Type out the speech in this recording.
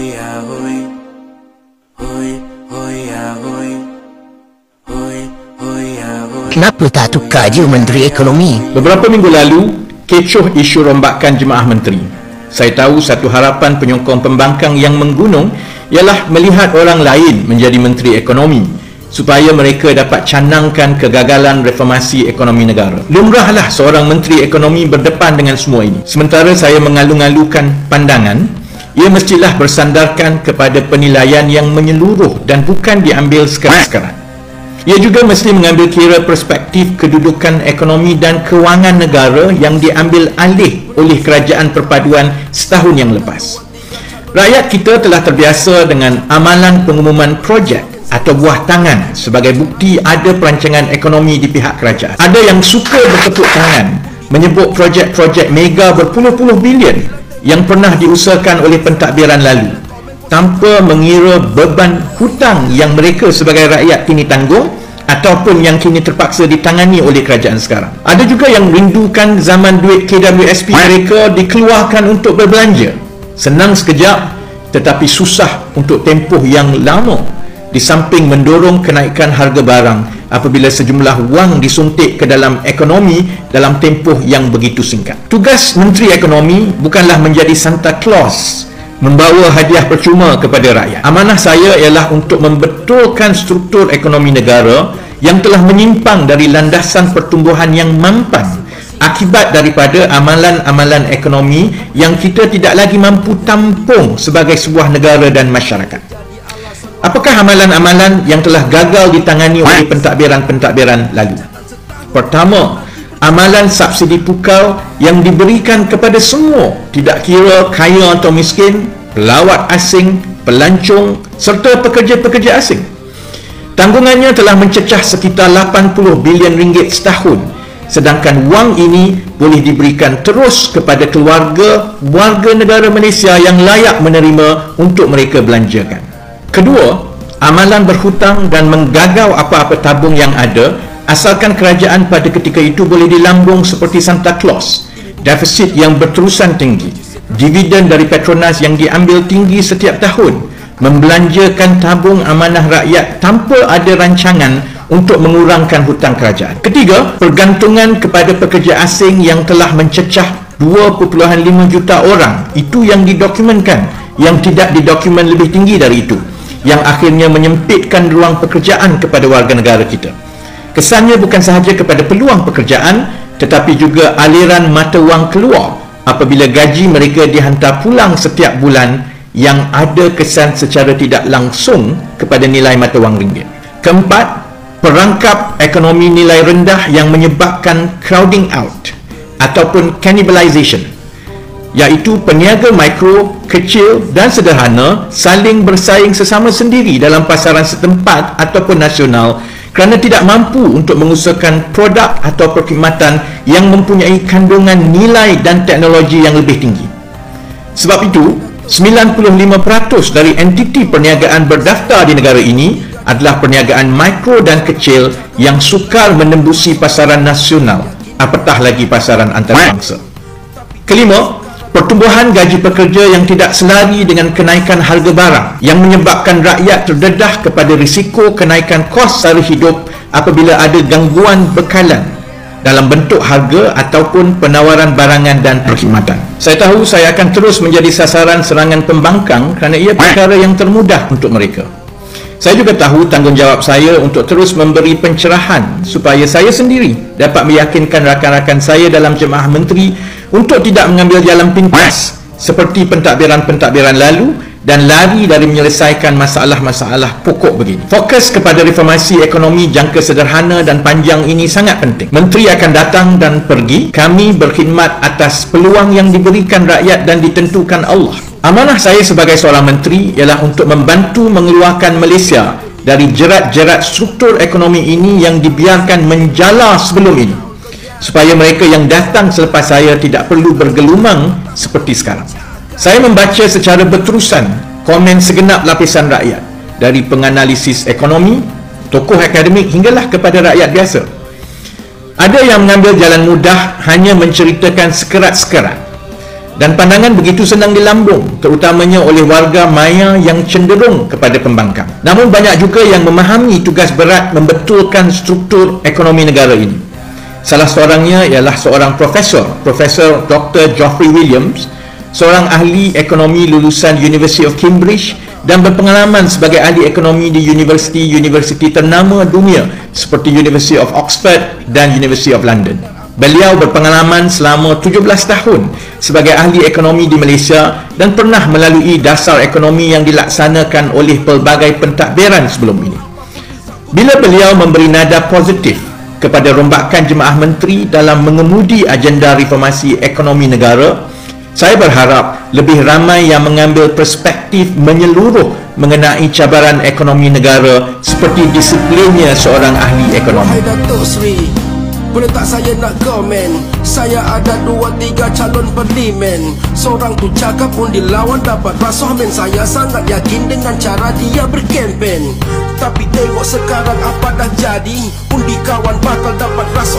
hoi ahoi, hoi hoi ahoi, hoi hoi ahoi. Kenapa tak tukar je Menteri Ekonomi? Beberapa minggu lalu, kecoh isu rombakan jemaah menteri. Saya tahu satu harapan penyokong pembangkang yang menggunung ialah melihat orang lain menjadi Menteri Ekonomi supaya mereka dapat canangkan kegagalan reformasi ekonomi negara. Lumrahlah seorang Menteri Ekonomi berdepan dengan semua ini. Sementara saya mengalu-alukan pandangan, ia mestilah bersandarkan kepada penilaian yang menyeluruh dan bukan diambil sekerat-sekerat. Ia juga mesti mengambil kira perspektif kedudukan ekonomi dan kewangan negara yang diambil alih oleh kerajaan perpaduan setahun yang lepas. Rakyat kita telah terbiasa dengan amalan pengumuman projek atau buah tangan sebagai bukti ada perancangan ekonomi di pihak kerajaan. Ada yang suka bertepuk tangan menyebut projek-projek mega berpuluh-puluh bilion yang pernah diusahakan oleh pentadbiran lalu tanpa mengira beban hutang yang mereka sebagai rakyat kini tanggung ataupun yang kini terpaksa ditangani oleh kerajaan sekarang. Ada juga yang rindukan zaman duit KWSP mereka dikeluarkan untuk berbelanja. Senang sekejap tetapi susah untuk tempoh yang lama, di samping mendorong kenaikan harga barang apabila sejumlah wang disuntik ke dalam ekonomi dalam tempoh yang begitu singkat. Tugas Menteri Ekonomi bukanlah menjadi Santa Claus membawa hadiah percuma kepada rakyat. Amanah saya ialah untuk membetulkan struktur ekonomi negara yang telah menyimpang dari landasan pertumbuhan yang mampan akibat daripada amalan-amalan ekonomi yang kita tidak lagi mampu tampung sebagai sebuah negara dan masyarakat. Apakah amalan-amalan yang telah gagal ditangani oleh pentadbiran-pentadbiran lalu? Pertama, amalan subsidi pukau yang diberikan kepada semua, tidak kira kaya atau miskin, pelawat asing, pelancong serta pekerja-pekerja asing. Tanggungannya telah mencecah sekitar 80 bilion ringgit setahun, sedangkan wang ini boleh diberikan terus kepada keluarga warga negara Malaysia yang layak menerima untuk mereka belanjakan. Kedua, amalan berhutang dan menggagau apa-apa tabung yang ada asalkan kerajaan pada ketika itu boleh dilambung seperti Santa Claus, defisit yang berterusan tinggi, dividen dari Petronas yang diambil tinggi setiap tahun, membelanjakan tabung amanah rakyat tanpa ada rancangan untuk mengurangkan hutang kerajaan. Ketiga, pergantungan kepada pekerja asing yang telah mencecah 2.5 juta orang, itu yang didokumenkan, yang tidak didokumen lebih tinggi dari itu, yang akhirnya menyempitkan ruang pekerjaan kepada warga negara kita. Kesannya bukan sahaja kepada peluang pekerjaan tetapi juga aliran mata wang keluar apabila gaji mereka dihantar pulang setiap bulan, yang ada kesan secara tidak langsung kepada nilai mata wang ringgit. Keempat, perangkap ekonomi nilai rendah yang menyebabkan crowding out ataupun cannibalization, iaitu peniaga mikro, kecil dan sederhana saling bersaing sesama sendiri dalam pasaran setempat ataupun nasional kerana tidak mampu untuk mengusahakan produk atau perkhidmatan yang mempunyai kandungan nilai dan teknologi yang lebih tinggi. Sebab itu, 95% dari entiti perniagaan berdaftar di negara ini adalah perniagaan mikro dan kecil yang sukar menembusi pasaran nasional, apatah lagi pasaran antarabangsa. Kelima, pertumbuhan gaji pekerja yang tidak selari dengan kenaikan harga barang yang menyebabkan rakyat terdedah kepada risiko kenaikan kos sara hidup apabila ada gangguan bekalan dalam bentuk harga ataupun penawaran barangan dan perkhidmatan. Saya tahu saya akan terus menjadi sasaran serangan pembangkang kerana ia perkara yang termudah untuk mereka. Saya juga tahu tanggungjawab saya untuk terus memberi pencerahan supaya saya sendiri dapat meyakinkan rakan-rakan saya dalam jemaah menteri untuk tidak mengambil jalan pintas seperti pentadbiran-pentadbiran lalu dan lari dari menyelesaikan masalah-masalah pokok begini. Fokus kepada reformasi ekonomi jangka sederhana dan panjang ini sangat penting. Menteri akan datang dan pergi, kami berkhidmat atas peluang yang diberikan rakyat dan ditentukan Allah. Amanah saya sebagai seorang menteri ialah untuk membantu mengeluarkan Malaysia dari jerat-jerat struktur ekonomi ini yang dibiarkan menjala sebelum ini, supaya mereka yang datang selepas saya tidak perlu bergelumang seperti sekarang. Saya membaca secara berterusan komen segenap lapisan rakyat, dari penganalisis ekonomi, tokoh akademik hinggalah kepada rakyat biasa. Ada yang mengambil jalan mudah hanya menceritakan sekerat-sekerat Dan pandangan begitu senang dilambung, terutamanya oleh warga maya yang cenderung kepada pembangkang. Namun banyak juga yang memahami tugas berat membetulkan struktur ekonomi negara ini. Salah seorangnya ialah seorang Profesor Dr. Geoffrey Williams, seorang ahli ekonomi lulusan University of Cambridge dan berpengalaman sebagai ahli ekonomi di universiti ternama dunia seperti University of Oxford dan University of London. Beliau berpengalaman selama 17 tahun sebagai ahli ekonomi di Malaysia dan pernah melalui dasar ekonomi yang dilaksanakan oleh pelbagai pentadbiran sebelum ini. Bila beliau memberi nada positif kepada rombakan jemaah menteri dalam mengemudi agenda reformasi ekonomi negara, saya berharap lebih ramai yang mengambil perspektif menyeluruh mengenai cabaran ekonomi negara seperti disiplinnya seorang ahli ekonomi. Wahai Datuk Seri, boleh tak saya nak komen? Saya ada 2-3 calon parlimen. Seorang tu cakap undi lawan dapat rasuah men. Saya sangat yakin dengan cara dia berkempen. Tapi tengok sekarang apa dah jadi. Undi kawan bakal dapat rasuah.